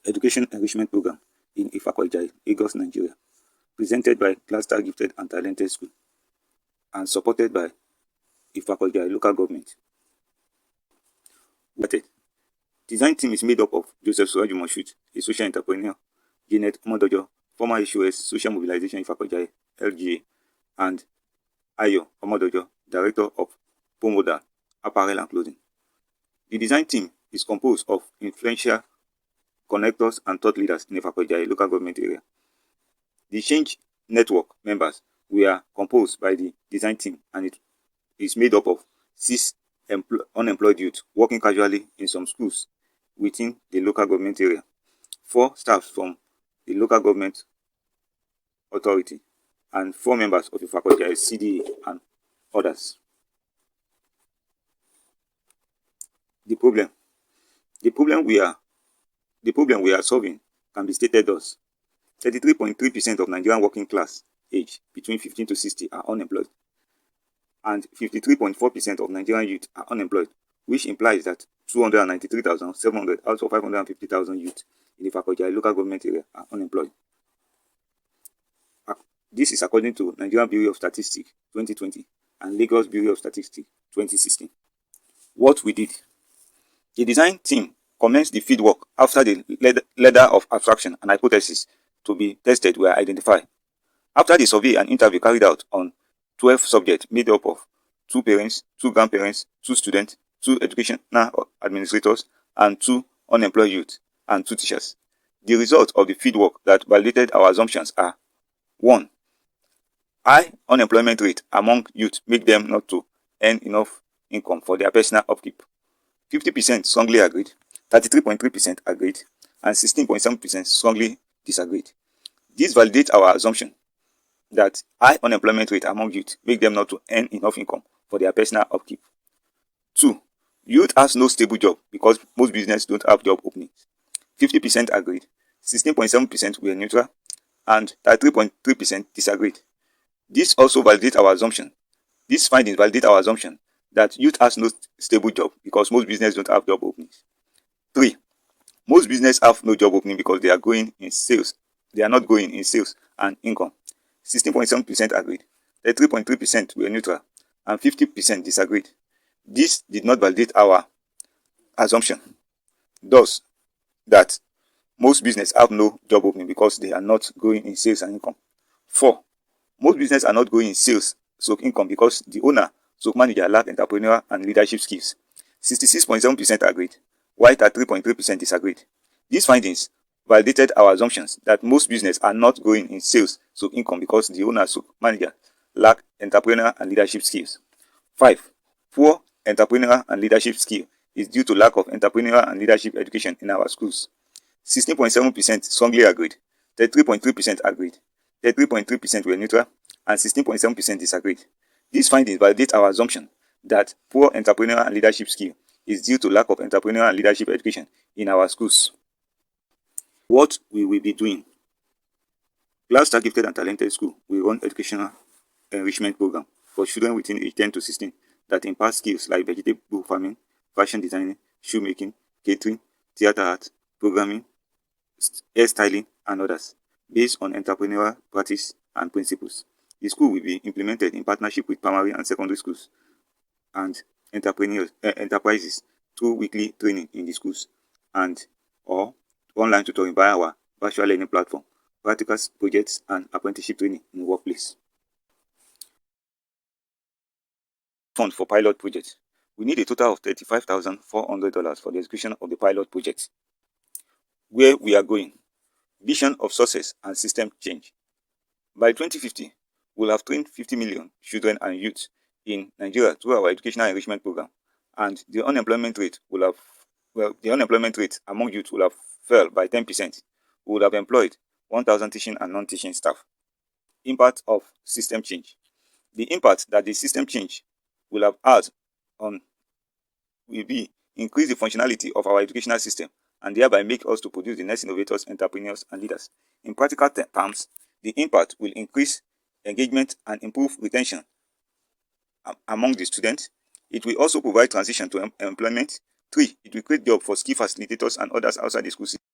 Education Enrichment Program in Ifakwajai, Lagos, Nigeria, presented by Cluster Gifted and Talented School and supported by Ifakwajai local government. Design team is made up of Joseph Suraju Moshood, a social entrepreneur, Janet Omodojo, former HOS Social Mobilization Ifakwajai, LGA, and Ayo Omodojo, Director of Pomoda Apparel and Clothing. The design team is composed of influential connectors and thought leaders in Ifakwajai local government area. The Change Network members were composed by the design team, and it is made up of 6 unemployed youth working casually in some schools within the local government area, 4 staffs from the local government authority, and 4 members of the Ifakwajai CDA and others. The problem we are solving can be stated thus: 33.3% of Nigerian working class age between 15 to 60 are unemployed, and 53.4% of Nigerian youth are unemployed, which implies that 293,700 out of 550,000 youth in the Ifakwajai local government area are unemployed. This is according to Nigerian Bureau of Statistics 2020 and Lagos Bureau of Statistics 2016. What we did: the design team commenced the fieldwork after the ladder of abstraction and hypothesis to be tested were identified. After the survey and interview carried out on 12 subjects made up of 2 parents, 2 grandparents, 2 students, 2 educational administrators, and 2 unemployed youth, and 2 teachers, the results of the fieldwork that validated our assumptions are: 1. High unemployment rate among youth make them not to earn enough income for their personal upkeep. 50% strongly agreed, 33.3% agreed, and 16.7% strongly disagreed. This validates our assumption that high unemployment rate among youth make them not to earn enough income for their personal upkeep. 2. Youth has no stable job because most businesses don't have job openings. 50% agreed, 16.7% were neutral, and 33.3% disagreed. This also validates our assumption. These findings validate our assumption that youth has no stable job because most businesses don't have job openings. 3. Most businesses have no job opening because they are going in sales. They are not going in sales and income. 16.7% agreed, 33.3% were neutral, and 50% disagreed. This did not validate our assumption, thus, that most businesses have no job opening because they are not going in sales and income. 4. Most businesses are not going in sales so income because the owner so manager lack entrepreneurial and leadership skills. 66.7% agreed, while 33.3% disagreed. These findings validated our assumptions that most businesses are not going in sales so income because the owner so manager lack entrepreneurial and leadership skills. 5. Poor entrepreneurial and leadership skill is due to lack of entrepreneurial and leadership education in our schools. 16.7% strongly agreed, 33.3% agreed, 33.3% were neutral, and 16.7% disagreed. These findings validate our assumption that poor entrepreneurial and leadership skill is due to lack of entrepreneurial and leadership education in our schools. What we will be doing: Cluster Gifted and Talented School will run educational enrichment program for children within age 10 to 16 that imparts skills like vegetable farming, fashion designing, shoemaking, catering, theater art, programming, hairstyling, and others, based on entrepreneurial practice and principles. The school will be implemented in partnership with primary and secondary schools and enterprises through weekly training in the schools and or online tutoring via our virtual learning platform, practical projects, and apprenticeship training in the workplace. Fund for pilot project. We need a total of $35,400 for the execution of the pilot project. Where we are going: vision of success and system change. By 2050, we'll have trained 50 million children and youth in Nigeria through our educational enrichment program, and the unemployment rate among youth will have fell by 10%. We would have employed 1,000 teaching and non-teaching staff. Impact of system change. The impact that the system change will have had on will be increase the functionality of our educational system and thereby make us to produce the next innovators, entrepreneurs, and leaders. In practical terms, the impact will increase engagement and improve retention among the students. It will also provide transition to employment. 3. It will create jobs for skill facilitators and others outside the school system.